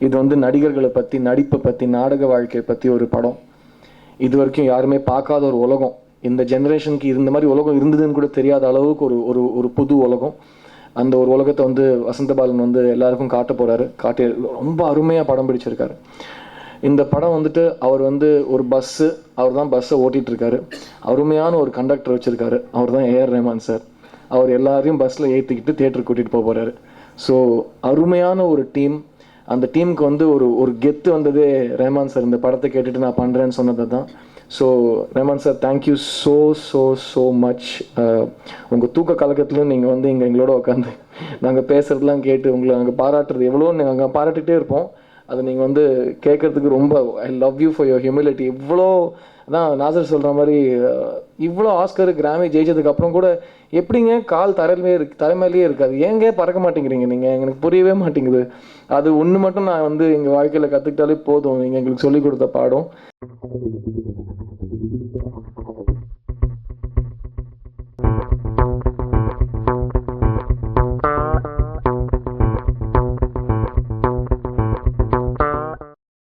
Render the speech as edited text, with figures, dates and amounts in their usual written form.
இது வந்து நடிகர்களை பற்றி, நடிப்பை பற்றி, நாடக வாழ்க்கையை பற்றி ஒரு படம். இது வரைக்கும் யாருமே பார்க்காத ஒரு உலகம். இந்த ஜென்ரேஷனுக்கு இந்த மாதிரி உலகம் இருந்ததுன்னு கூட தெரியாத அளவுக்கு ஒரு ஒரு ஒரு புது உலகம். அந்த ஒரு உலகத்தை வந்து வசந்தபாலன் வந்து எல்லாருக்கும் காட்ட போகிறாரு. காட்டி ரொம்ப அருமையாக படம் பிடிச்சிருக்காரு. இந்த படம் வந்துட்டு அவர் வந்து ஒரு பஸ்ஸு, அவர் தான் பஸ்ஸை ஓட்டிகிட்ருக்காரு. அருமையான ஒரு கண்டக்டர் வச்சுருக்காரு, அவர் தான் ஏஆர் ரஹ்மான் சார். அவர் எல்லாரையும் பஸ்ஸில் ஏற்றிக்கிட்டு தியேட்டருக்கு கூட்டிகிட்டு போக போகிறாரு. ஸோ அருமையான ஒரு டீம். அந்த டீமுக்கு வந்து ஒரு கெத்து வந்ததே ரஹ்மான் சார் இந்த படத்தை கேட்டுட்டு நான் பண்ணுறேன்னு சொன்னது தான். So Rahman sir, thank you so so so much. உங்கள் தூக்க கலக்கத்துலையும் நீங்கள் வந்து எங்களோட உட்காந்து நாங்கள் பேசுகிறதுலாம் கேட்டு உங்களை நாங்கள் பாராட்டுறது எவ்வளோ நாங்கள் பாராட்டிகிட்டே இருப்போம். அதை நீங்கள் வந்து கேட்குறதுக்கு ரொம்ப I love you for your humility. இவ்வளோ அதான் நாசர் சொல்கிற மாதிரி இவ்வளோ ஆஸ்கர் கிராமி ஜெயிச்சதுக்கப்புறம் கூட எப்படிங்க கால் தலைமையிலேயே இருக்காது, ஏங்க பறக்க மாட்டேங்கிறீங்க நீங்கள்? எனக்கு புரியவே மாட்டேங்குது. அது ஒன்று மட்டும் நான் வந்து எங்கள் வாழ்க்கையில் கற்றுக்கிட்டாலே போதும், நீங்கள் எங்களுக்கு சொல்லிக் கொடுத்த பாடம்.